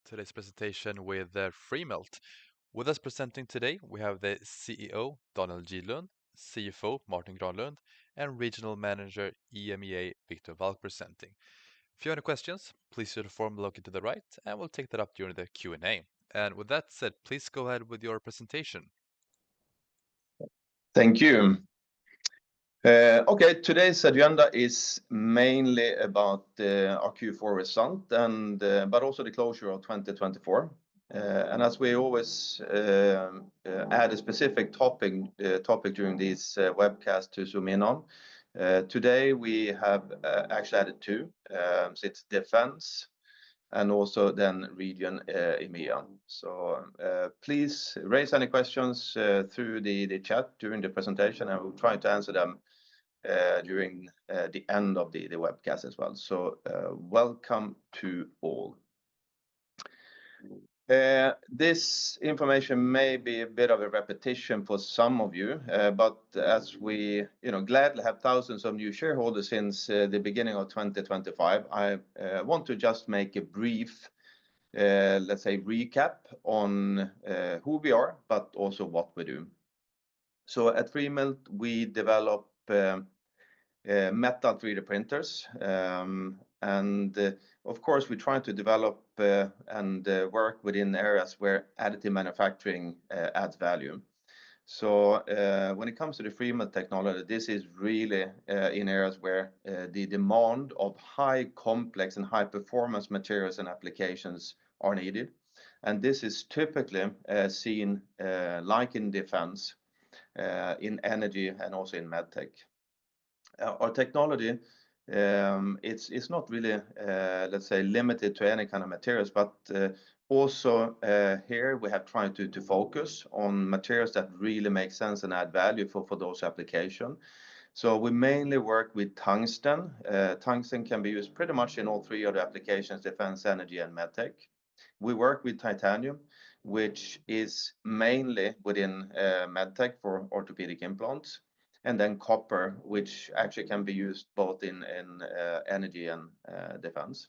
today's presentation with Freemelt. With us presenting today, we have the CEO, Daniel Gidlund, CFO, Martin Granlund, and Regional Manager, EMEA, Victor Valk presenting. If you have any questions, please use the form located to the right, and we'll take that up during the Q&A. And with that said, please go ahead with your presentation. Thank you. Okay, today's agenda is mainly about our Q4 result and but also the closure of 2024. And as we always add a specific topic during these webcasts to zoom in on, today we have actually added two. So it's defense and also then region EMEA. So please raise any questions through the chat during the presentation, and we'll try to answer them during the end of the webcast as well. So welcome to all. This information may be a bit of a repetition for some of you, but as we gladly have thousands of new shareholders since the beginning of 2025, I want to just make a brief, let's say, recap on who we are, but also what we do. So at Freemelt, we develop metal 3D printers, and of course we try to develop and work within areas where additive manufacturing adds value. So when it comes to the Freemelt technology, this is really in areas where the demand of high complex and high performance materials and applications are needed, and this is typically seen like in defense, in energy, and also in medtech. Our technology, it's not really, let's say, limited to any kind of materials, but also here we have tried to focus on materials that really make sense and add value for those applications. So we mainly work with tungsten. Tungsten can be used pretty much in all three of the applications: defense, energy, and medtech. We work with titanium, which is mainly within medtech for orthopedic implants, and then copper, which actually can be used both in energy and defense.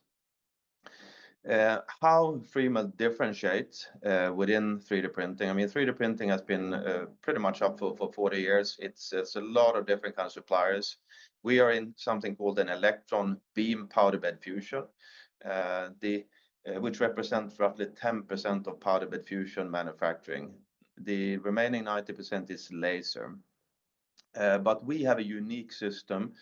How Freemelt differentiates within 3D printing? I mean, 3D printing has been pretty much up for 40 years. It's a lot of different kinds of suppliers. We are in something called an electron beam powder bed fusion, which represents roughly 10% of powder bed fusion manufacturing. The remaining 90% is laser. But we have a unique system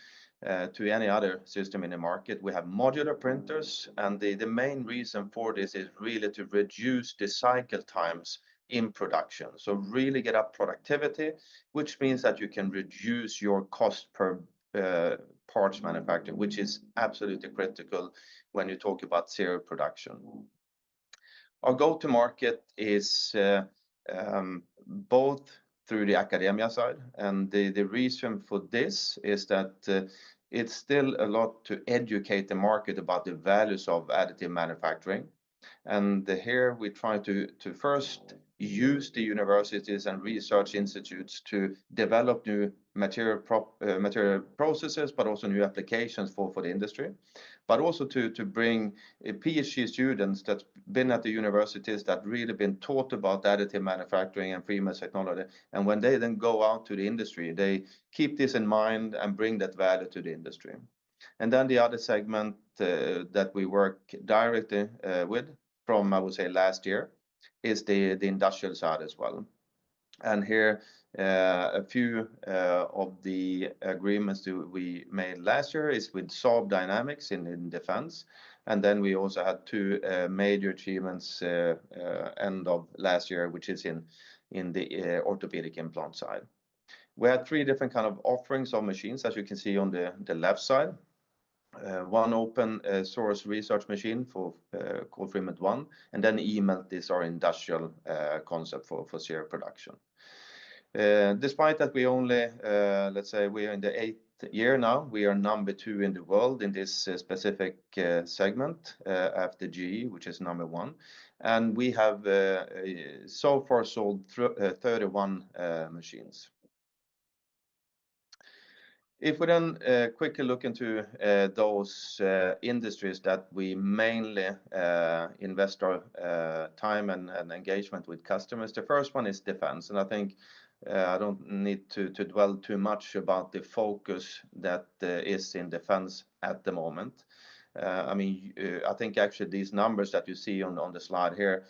to any other system in the market. We have modular printers, and the main reason for this is really to reduce the cycle times in production. So really get up productivity, which means that you can reduce your cost per parts manufacturing, which is absolutely critical when you talk about serial production. Our go-to-market is both through the academia side, and the reason for this is that it's still a lot to educate the market about the values of additive manufacturing. And here we try to first use the universities and research institutes to develop new material processes, but also new applications for the industry, but also to bring PhD students that's been at the universities that really been taught about additive manufacturing and Freemelt technology. And when they then go out to the industry, they keep this in mind and bring that value to the industry. And then the other segment that we work directly with from, I would say, last year is the industrial side as well. And here a few of the agreements we made last year is with Saab Dynamics in defense. And then we also had two major achievements end of last year, which is in the orthopedic implant side. We had three different kind of offerings of machines, as you can see on the left side. One open source research machine called Freemelt 1, and then eMELT is our industrial concept for serial production. Despite that we only, let's say, we are in the 8th year now, we are number 2 in the world in this specific segment after GE, which is number 1. And we have so far sold 31 machines. If we then quickly look into those industries that we mainly invest our time and engagement with customers, the first one is defense. And I think I don't need to dwell too much about the focus that is in defense at the moment. I mean, I think actually these numbers that you see on the slide here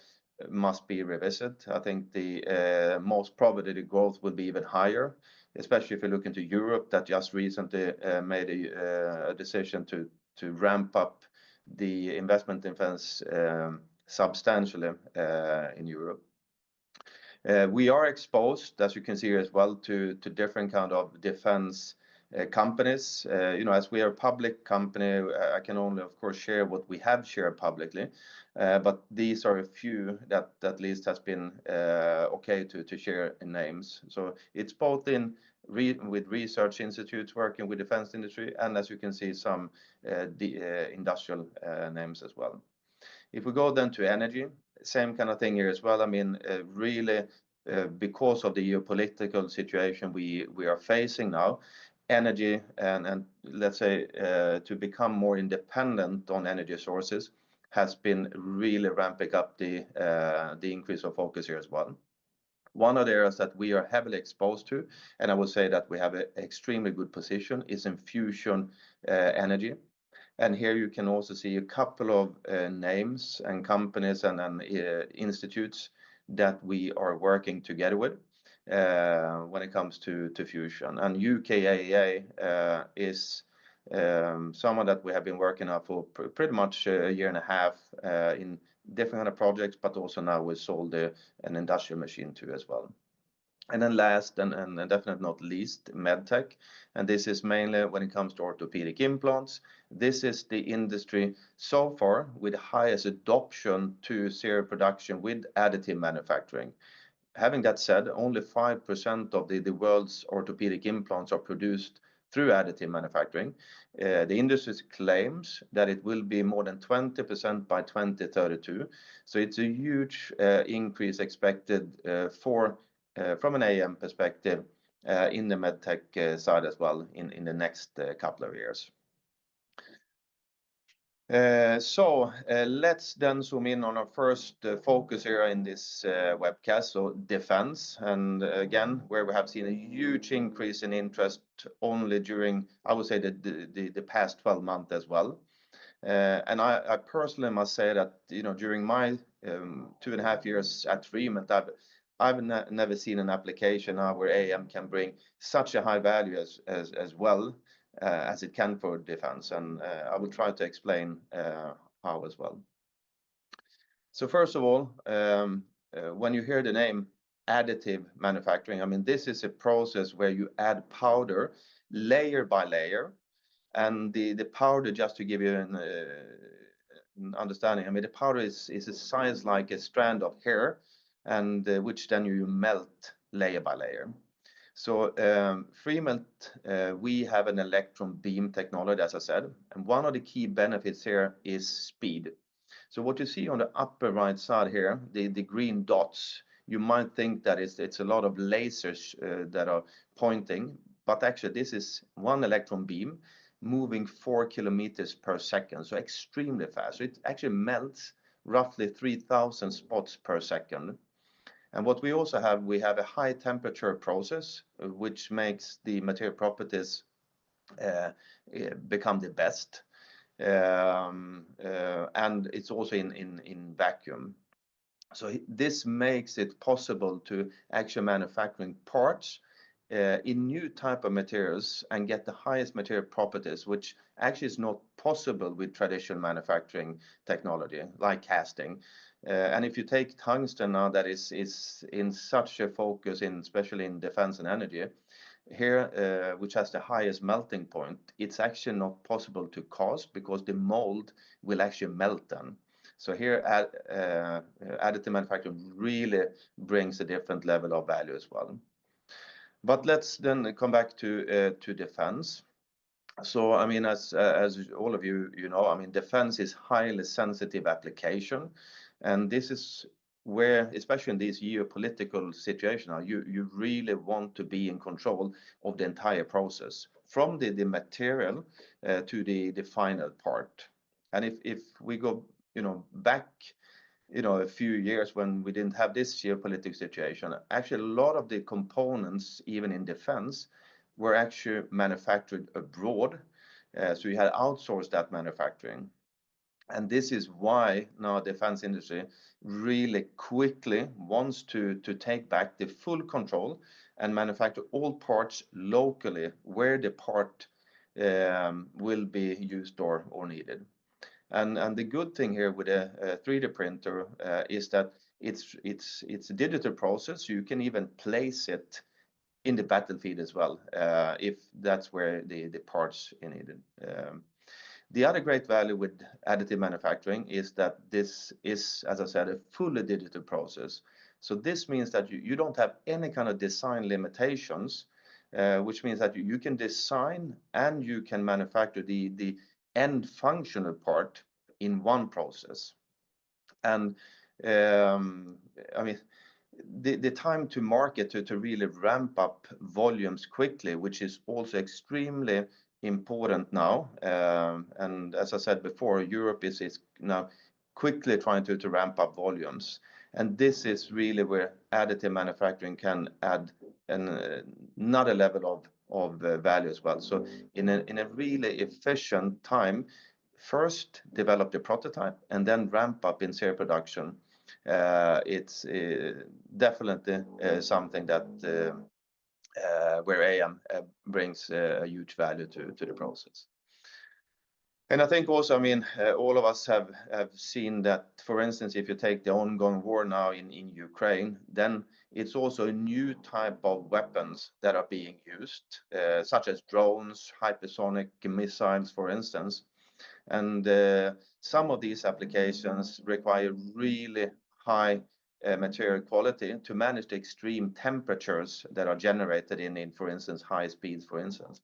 must be revisited. I think the most probably the growth will be even higher, especially if you look into Europe, that just recently made a decision to ramp up the investment in defense substantially in Europe. We are exposed, as you can see as well, to different kind of defense companies. You know, as we are a public company, I can only, of course, share what we have shared publicly. But these are a few that at least has been okay to share names. So it's both with research institutes working with defense industry, and as you can see, some industrial names as well. If we go then to energy, same kind of thing here as well. I mean, really, because of the geopolitical situation we are facing now, energy and let's say to become more independent on energy sources has been really ramping up the increase of focus here as well. One of the areas that we are heavily exposed to, and I would say that we have an extremely good position, is in fusion energy. And here you can also see a couple of names and companies and institutes that we are working together with when it comes to fusion. And UKAEA is someone that we have been working on for pretty much a year and a half in different kind of projects, but also now we sold an industrial machine too as well. And then last and definitely not least, medtech. And this is mainly when it comes to orthopedic implants. This is the industry so far with the highest adoption to serial production with additive manufacturing. Having that said, only 5% of the world's orthopedic implants are produced through additive manufacturing. The industry claims that it will be more than 20% by 2032. So it's a huge increase expected from an AM perspective in the medtech side as well in the next couple of years. Let's then zoom in on our first focus area in this webcast, so defense. And again, where we have seen a huge increase in interest only during, I would say, the past 12 months as well. And I personally must say that, you know, during my 2.5 years at Freemelt, I've never seen an application where AM can bring such a high value as well as it can for defense. And I will try to explain how as well. So first of all, when you hear the name additive manufacturing, I mean, this is a process where you add powder layer by layer. And the powder, just to give you an understanding, I mean, the powder is a size like a strand of hair, and which then you melt layer by layer. So Freemelt, we have an electron beam technology, as I said, and one of the key benefits here is speed. So what you see on the upper right side here, the green dots, you might think that it's a lot of lasers that are pointing, but actually this is one electron beam moving 4 kilometers per second, so extremely fast. So it actually melts roughly 3,000 spots per second. And what we also have, we have a high temperature process, which makes the material properties become the best. And it's also in vacuum. So this makes it possible to actually manufacturing parts in new type of materials and get the highest material properties, which actually is not possible with traditional manufacturing technology like casting. And if you take tungsten now, that is in such a focus, especially in defense and energy, here, which has the highest melting point, it's actually not possible to cast because the mold will actually melt them. So here, additive manufacturing really brings a different level of value as well. But let's then come back to defense. So, I mean, as all of you know, I mean, defense is highly sensitive application, and this is where, especially in this geopolitical situation, you really want to be in control of the entire process, from the material to the final part. And if we go, back, a few years when we didn't have this geopolitical situation, actually a lot of the components, even in defense, were actually manufactured abroad. So we had outsourced that manufacturing. And this is why now defense industry really quickly wants to take back the full control and manufacture all parts locally where the part will be used or needed. And the good thing here with a 3D printer is that it's a digital process. You can even place it in the battlefield as well, if that's where the parts are needed. The other great value with additive manufacturing is that this is, as I said, a fully digital process. So this means that you don't have any kind of design limitations, which means that you can design and you can manufacture the end functional part in one process. And I mean, the time to market to really ramp up volumes quickly, which is also extremely important now. And as I said before, Europe is now quickly trying to ramp up volumes. And this is really where additive manufacturing can add another level of value as well. So in a really efficient time, first develop the prototype and then ramp up in serial production. It's definitely something that where AM brings a huge value to the process. And I think also, I mean, all of us have seen that, for instance, if you take the ongoing war now in Ukraine, then it's also a new type of weapons that are being used, such as drones, hypersonic missiles, for instance. And some of these applications require really high material quality to manage the extreme temperatures that are generated in, for instance, high speeds, for instance.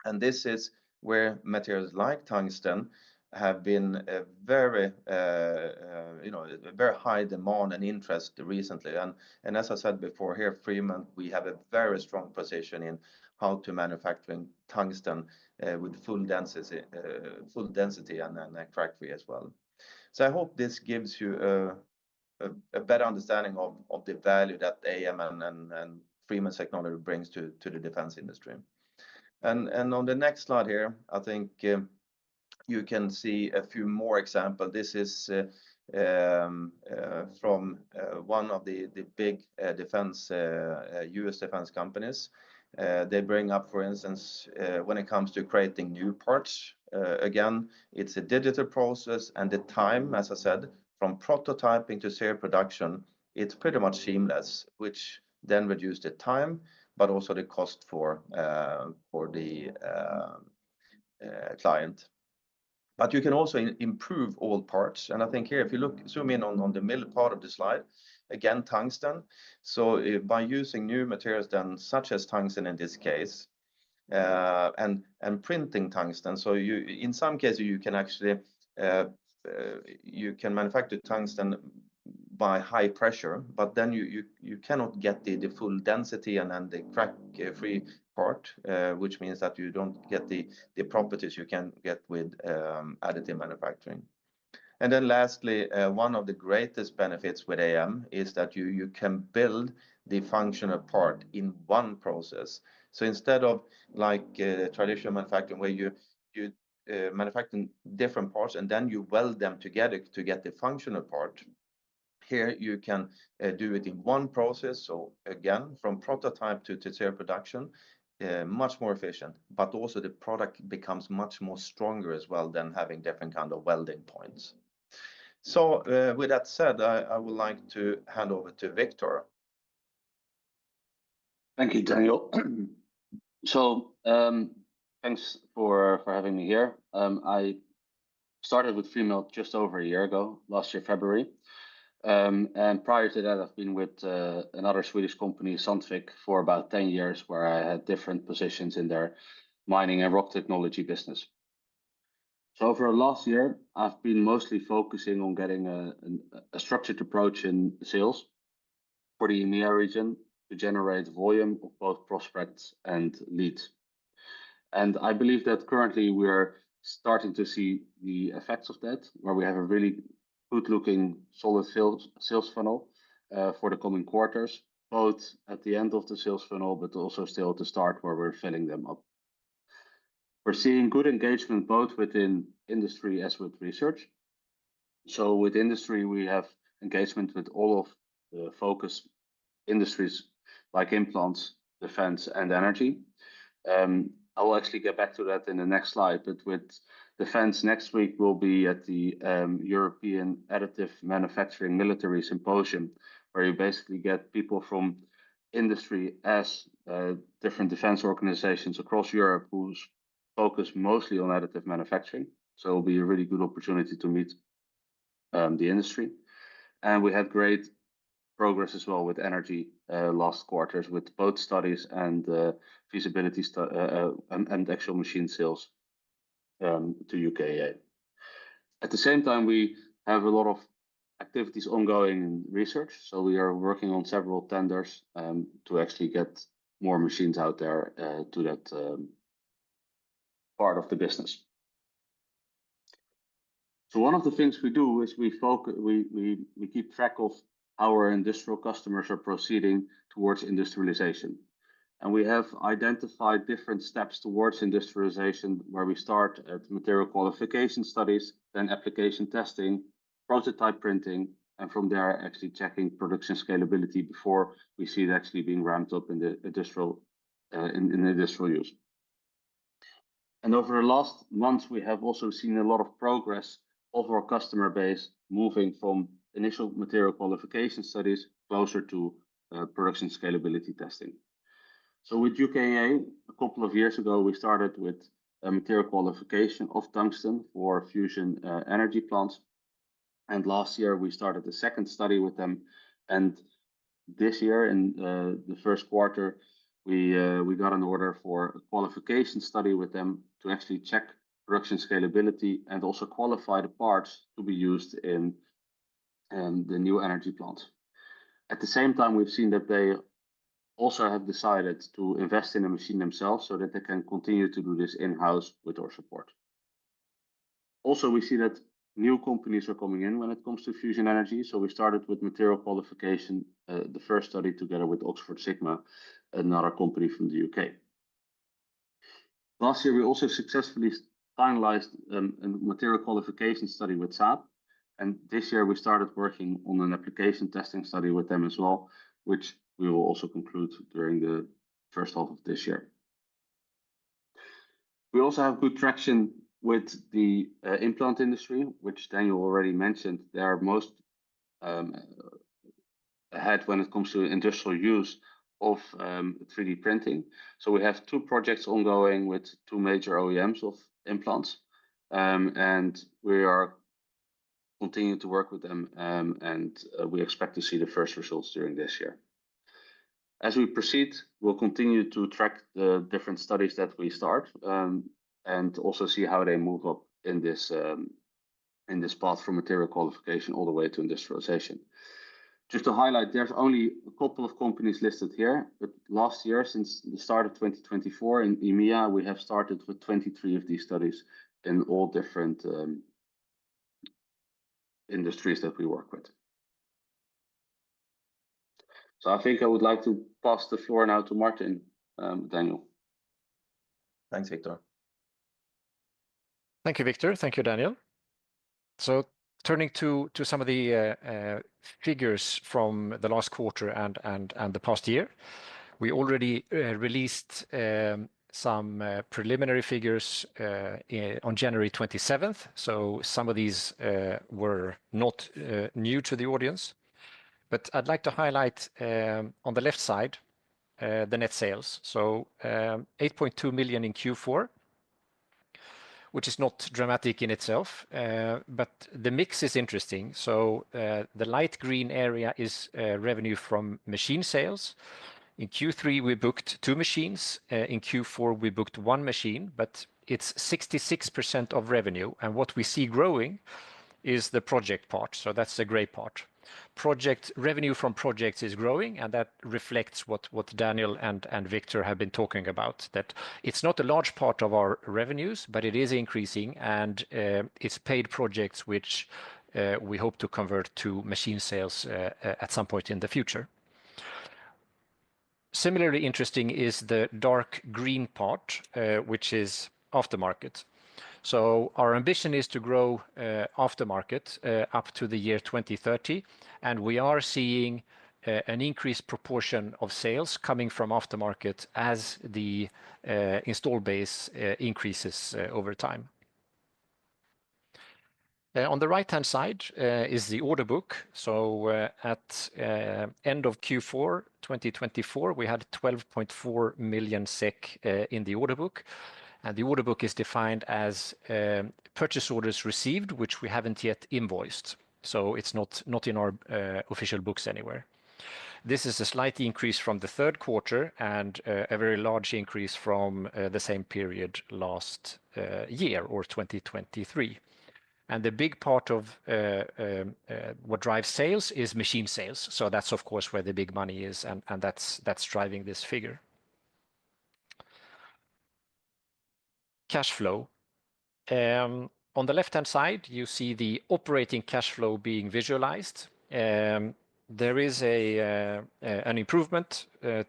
And this is where materials like tungsten have been a very, a very high demand and interest recently. And as I said before, here at Freemelt, we have a very strong position in how to manufacturing tungsten with full density and crack free as well. So I hope this gives you a better understanding of the value that AM and Freemelt technology brings to the defense industry. And on the next slide here, I think you can see a few more examples. This is from one of the big defense US defense companies. They bring up, for instance, when it comes to creating new parts, again, it's a digital process, and the time, as I said, from prototyping to serial production, it's pretty much seamless, which then reduces the time, but also the cost for the client. But you can also improve all parts. And I think here, if you zoom in on the middle part of the slide, again, tungsten. So by using new materials then, such as tungsten in this case, and printing tungsten, so in some cases you can actually you can manufacture tungsten by high pressure, but then you cannot get the full density and the crack free part, which means that you don't get the properties you can get with additive manufacturing. And then lastly, one of the greatest benefits with AM is that you can build the functional part in one process. So instead of like traditional manufacturing, where you manufacture different parts and then you weld them together to get the functional part, here you can do it in one process. So again, from prototype to serial production, much more efficient, but also the product becomes much more stronger as well than having different kind of welding points. So with that said, I would like to hand over to Victor. Thank you, Daniel. So thanks for having me here. I started with Freemelt just over a year ago, last year, February. And prior to that, I've been with another Swedish company, Sandvik, for about 10 years, where I had different positions in their mining and rock technology business. So over the last year, I've been mostly focusing on getting a structured approach in sales for the EMEA region to generate volume of both prospects and leads. And I believe that currently we're starting to see the effects of that, where we have a really good-looking, solid sales funnel for the coming quarters, both at the end of the sales funnel, but also still at the start where we're filling them up. We're seeing good engagement both within industry as with research. So with industry, we have engagement with all of the focus industries like implants, defense, and energy. I will actually get back to that in the next slide, but with defense next week, we'll be at the European Additive Manufacturing Military Symposium, where you basically get people from industry as different defense organizations across Europe who focus mostly on additive manufacturing. So it'll be a really good opportunity to meet the industry. And we had great progress as well with energy last quarters with both studies and feasibility and actual machine sales to UKAEA. At the same time, we have a lot of activities ongoing in research. So we are working on several tenders to actually get more machines out there to that part of the business. So one of the things we do is we keep track of how our industrial customers are proceeding towards industrialization. And we have identified different steps towards industrialization where we start at material qualification studies, then application testing, prototype printing, and from there actually checking production scalability before we see it actually being ramped up in the industrial use. And over the last months, we have also seen a lot of progress of our customer base moving from initial material qualification studies closer to production scalability testing. So with UKAEA, a couple of years ago, we started with a material qualification of tungsten for fusion energy plants. And last year, we started the second study with them. And this year, in the first quarter, we got an order for a qualification study with them to actually check production scalability and also qualify the parts to be used in the new energy plant. At the same time, we've seen that they also have decided to invest in a machine themselves so that they can continue to do this in-house with our support. Also, we see that new companies are coming in when it comes to fusion energy. So we started with material qualification, the first study together with Oxford Sigma, another company from the UK. Last year, we also successfully finalized a material qualification study with Saab. And this year we started working on an application testing study with them as well, which we will also conclude during the first half of this year. We also have good traction with the implant industry, which Daniel already mentioned. They are most ahead when it comes to industrial use of 3D printing. So we have two projects ongoing with two major OEMs of implants, and we are continuing to work with them, and we expect to see the first results during this year. As we proceed, we'll continue to track the different studies that we start, and also see how they move up in this path from material qualification all the way to industrialization. Just to highlight, there's only a couple of companies listed here, but last year, since the start of 2024 in EMEA, we have started with 23 of these studies in all different industries that we work with. So I think I would like to pass the floor now to Martin, Daniel. Thanks, Victor. Thank you, Victor. Thank you, Daniel. So turning to some of the figures from the last quarter and the past year, we already released some preliminary figures on January 27th. So some of these were not new to the audience, but I'd like to highlight on the left side the net sales. So 8.2 million in Q4, which is not dramatic in itself, but the mix is interesting. So the light green area is revenue from machine sales. In Q3, we booked 2 machines. In Q4, we booked 1 machine, but it's 66% of revenue. And what we see growing is the project part. So that's the gray part. Project revenue from projects is growing, and that reflects what Daniel and Victor have been talking about, that it's not a large part of our revenues, but it is increasing, and it's paid projects which we hope to convert to machine sales at some point in the future. Similarly interesting is the dark green part, which is aftermarket. So our ambition is to grow aftermarket up to the year 2030, and we are seeing an increased proportion of sales coming from aftermarket as the install base increases over time. On the right-hand side is the order book. So at end of Q4 2024, we had 12.4 million SEK in the order book. And the order book is defined as purchase orders received, which we haven't yet invoiced. So it's not in our official books anywhere. This is a slight increase from the third quarter and a very large increase from the same period last year, or 2023. And the big part of what drives sales is machine sales. So that's, of course, where the big money is, and that's driving this figure. Cash flow. On the left-hand side, you see the operating cash flow being visualized. There is an improvement in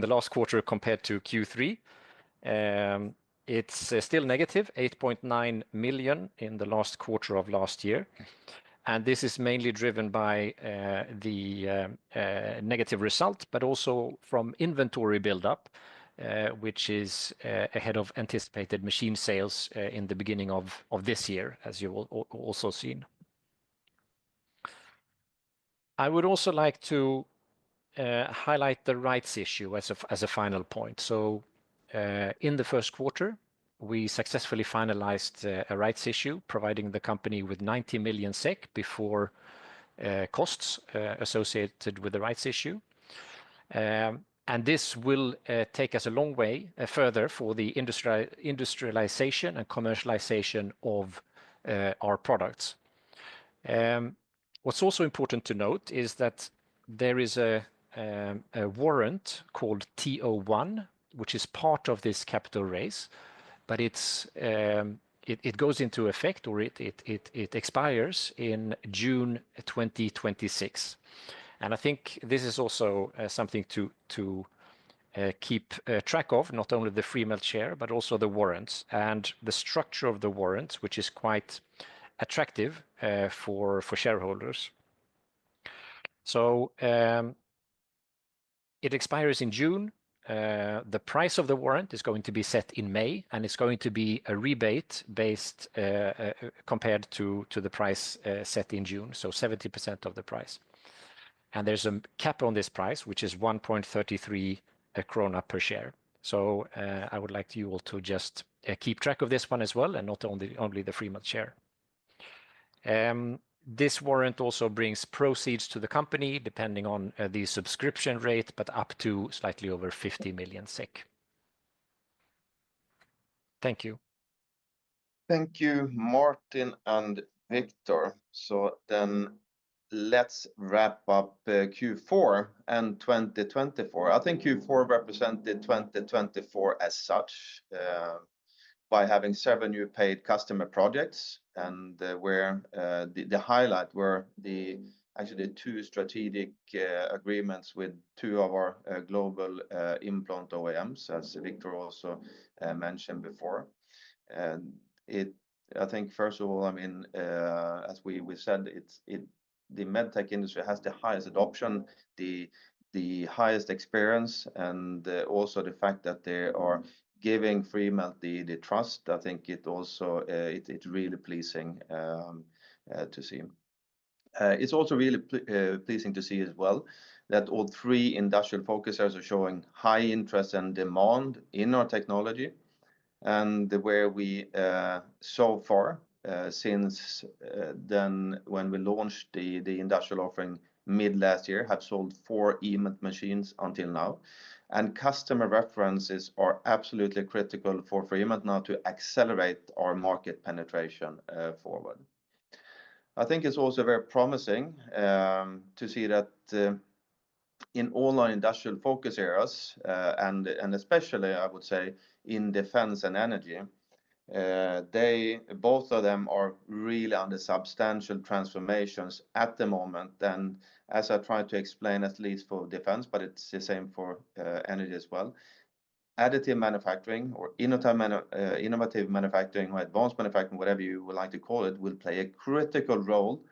the last quarter compared to Q3. It's still negative, 8.9 million in the last quarter of last year. And this is mainly driven by the negative result, but also from inventory buildup, which is ahead of anticipated machine sales in the beginning of this year, as you will also seen. I would also like to highlight the rights issue as a final point. So in the first quarter, we successfully finalized a rights issue, providing the company with 90 million SEK before costs associated with the rights issue. And this will take us a long way further for the industrialization and commercialization of our products. What's also important to note is that there is a warrant called TO1, which is part of this capital raise, but it goes into effect, or it expires in June 2026. And I think this is also something to keep track of, not only the Freemelt share, but also the warrants and the structure of the warrants, which is quite attractive for shareholders. So it expires in June. The price of the warrant is going to be set in May, and it's going to be a rebate based compared to the price set in June, so 70% of the price. And there's a cap on this price, which is 1.33 krona per share. So I would like you all to just keep track of this one as well, and not only the Freemelt share. This warrant also brings proceeds to the company, depending on the subscription rate, but up to slightly over 50 million SEK. Thank you. Thank you, Martin and Victor. So then let's wrap up Q4 and 2024. I think Q4 represented 2024 as such, by having several new paid customer projects, and where the highlight were actually two strategic agreements with two of our global implant OEMs, as Victor also mentioned before. And I think, first of all, I mean, as we said, the medtech industry has the highest adoption, the highest experience, and also the fact that they are giving Freemelt the trust. I think it also it's really pleasing to see. It's also really pleasing to see as well that all three industrial focus areas are showing high interest and demand in our technology, and where we so far since then, when we launched the industrial offering mid last year, have sold 4 eMELT machines until now. And customer references are absolutely critical for Freemelt now to accelerate our market penetration forward. I think it's also very promising to see that in all our industrial focus areas, and especially I would say in defense and energy, both of them are really under substantial transformations at the moment. And as I tried to explain, at least for defense, but it's the same for energy as well, additive manufacturing or innovative manufacturing or advanced manufacturing, whatever you would like to call it, will play a critical role,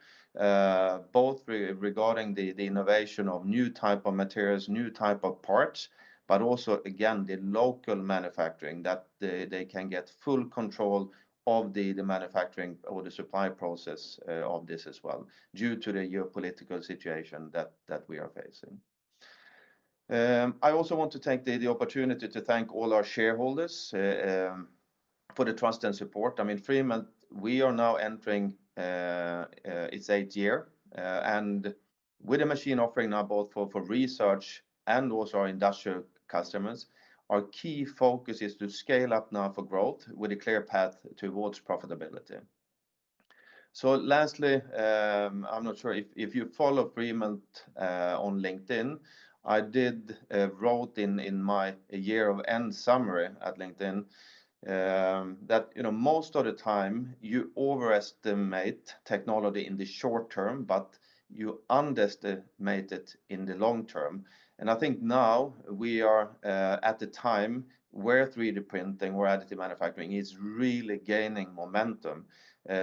both regarding the innovation of new type of materials, new type of parts, but also, again, the local manufacturing, that they can get full control of the manufacturing or the supply process of this as well, due to the geopolitical situation that we are facing. I also want to take the opportunity to thank all our shareholders for the trust and support. I mean, Freemelt, we are now entering its 8th year, and with a machine offering now both for research and also our industrial customers, our key focus is to scale up now for growth with a clear path towards profitability. So lastly, I'm not sure if you follow Freemelt on LinkedIn. I did wrote in my year of end summary at LinkedIn that most of the time you overestimate technology in the short term, but you underestimate it in the long term. And I think now we are at the time where 3D printing or additive manufacturing is really gaining momentum,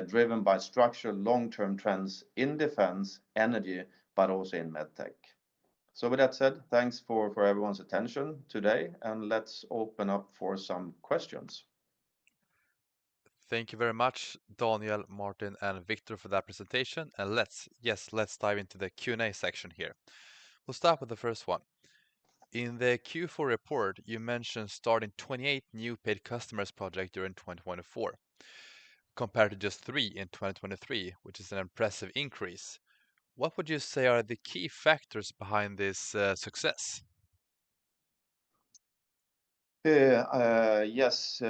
driven by structural long-term trends in defense, energy, but also in medtech. So with that said, thanks for everyone's attention today, and let's open up for some questions. Thank you very much, Daniel, Martin, and Victor for that presentation. And let's dive into the Q&A section here. We'll start with the first one. In the Q4 report, you mentioned starting 28 new paid customers project during 2024, compared to just 3 in 2023, which is an impressive increase. What would you say are the key factors behind this success? Yes,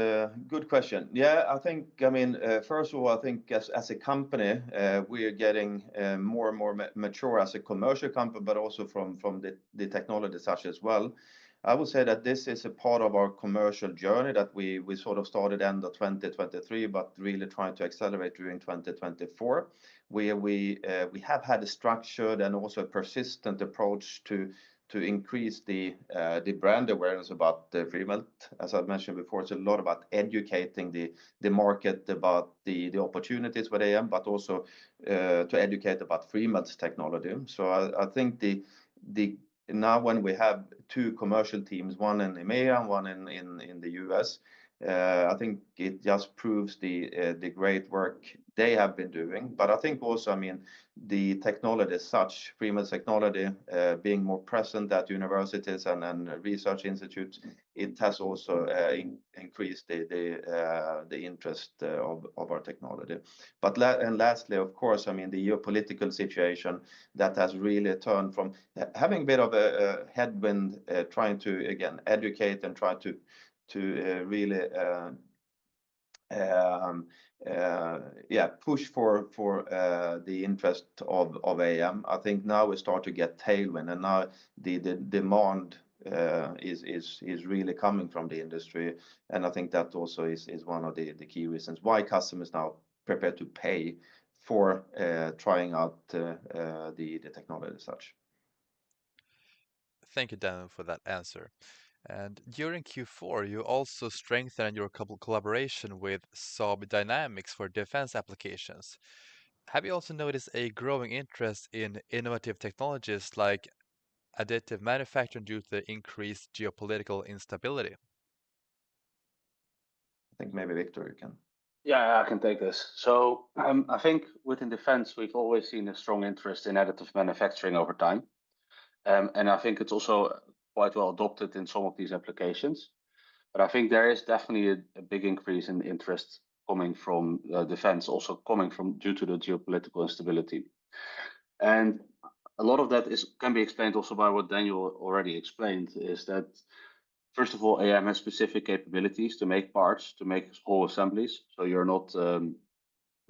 good question. Yeah, I think, first of all, I think as a company, we are getting more and more mature as a commercial company, but also from the technology such as well. I would say that this is a part of our commercial journey that we sort of started end of 2023, but really trying to accelerate during 2024, where we have had a structured and also a persistent approach to increase the brand awareness about the Freemelt. As I've mentioned before, it's a lot about educating the market about the opportunities with AM, but also to educate about Freemelt's technology. So I think now when we have 2 commercial teams, one in EMEA and one in the US, I think it just proves the great work they have been doing. But I think also, the technology as such, Freemelt's technology, being more present at universities and research institutes, it has also increased the interest of our technology. But lastly, of course, the geopolitical situation that has really turned from having a bit of a headwind, trying to again educate and try to really push for the interest of AM. I think now we start to get tailwind, and now the demand is really coming from the industry, and I think that also is one of the key reasons why customers now prepare to pay for trying out the technology as such. Thank you, Daniel, for that answer. And during Q4, you also strengthened your collaboration with Saab Dynamics for defense applications. Have you also noticed a growing interest in innovative technologies like additive manufacturing due to the increased geopolitical instability? I think maybe Victor, you can. Yeah, I can take this. So I think within defense, we've always seen a strong interest in additive manufacturing over time. And I think it's also quite well adopted in some of these applications. But I think there is definitely a big increase in interest coming from defense, also due to the geopolitical instability. And a lot of that can be explained also by what Daniel already explained, is that, first of all, AM has specific capabilities to make parts, to make whole assemblies. So you're not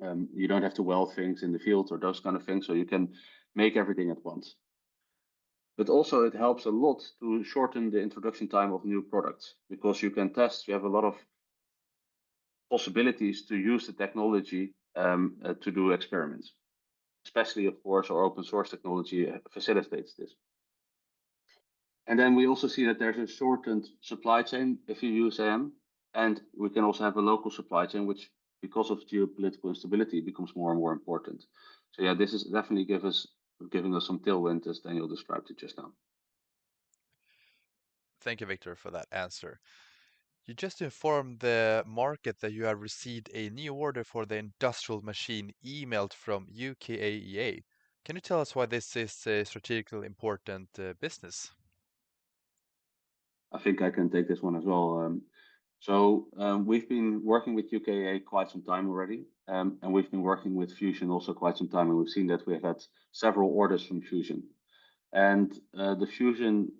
You don't have to weld things in the field or those kind of things, so you can make everything at once. But also it helps a lot to shorten the introduction time of new products because you can test, you have a lot of possibilities to use the technology to do experiments. Especially, of course, our open source technology facilitates this. And then we also see that there's a shortened supply chain if you use AM, and we can also have a local supply chain, which because of geopolitical instability becomes more and more important. So yeah, this is definitely giving us some tailwind, as Daniel described it just now. Thank you, Victor, for that answer. You just informed the market that you have received a new order for the industrial machine emailed from UKAEA. Can you tell us why this is a strategically important business? I think I can take this one as well. We've been working with UKAEA quite some time already, and we've been working with Fusion also quite some time, and we've seen that we have had several orders from Fusion. And the Fusion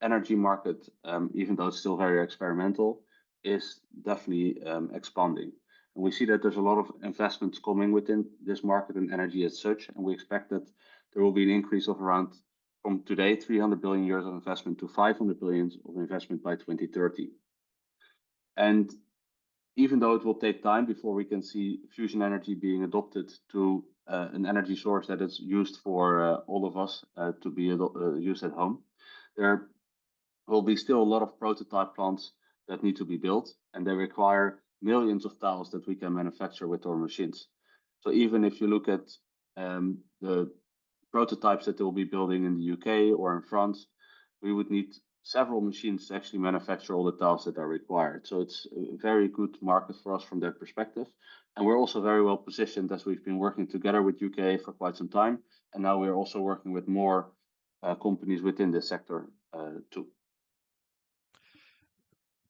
energy market, even though it's still very experimental, is definitely expanding. And we see that there's a lot of investments coming within this market and energy as such, and we expect that there will be an increase of around, from today, 300 billion euros of investment to 500 billion of investment by 2030. And even though it will take time before we can see fusion energy being adopted to an energy source that is used for all of us to be used at home, there will be still a lot of prototype plants that need to be built, and they require millions of tiles that we can manufacture with our machines. So even if you look at the prototypes that they'll be building in the UK or in France, we would need several machines to actually manufacture all the tiles that are required. So it's a very good market for us from that perspective. And we're also very well positioned as we've been working together with UK for quite some time. And now we're also working with more companies within this sector too.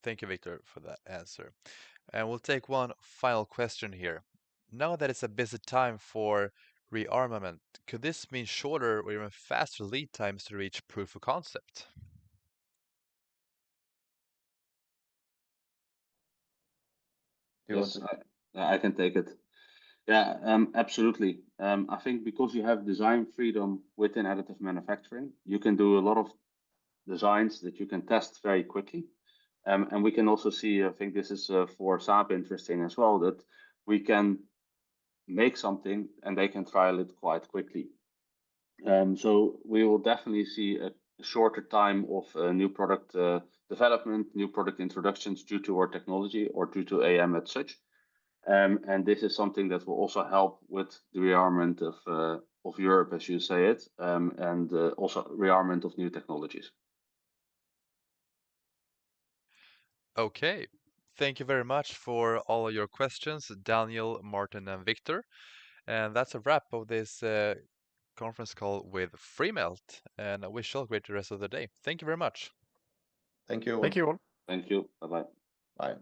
Thank you, Victor, for that answer. And we'll take one final question here. Now that it's a busy time for rearmament, could this mean shorter or even faster lead times to reach proof of concept? Yes, I can take it. Yeah, absolutely. I think because you have design freedom within additive manufacturing, you can do a lot of designs that you can test very quickly. And we can also see, I think this is for Saab interesting as well, that we can make something and they can trial it quite quickly. So we will definitely see a shorter time of new product development, new product introductions due to our technology or due to AM as such. And this is something that will also help with the rearmament of Europe, as you say it, and also rearmament of new technologies. Okay. Thank you very much for all of your questions, Daniel, Martin, and Victor. And that's a wrap of this conference call with Freemelt. And I wish you all a great rest of the day. Thank you very much. Thank you. Thank you all. Thank you. Bye-bye. Bye.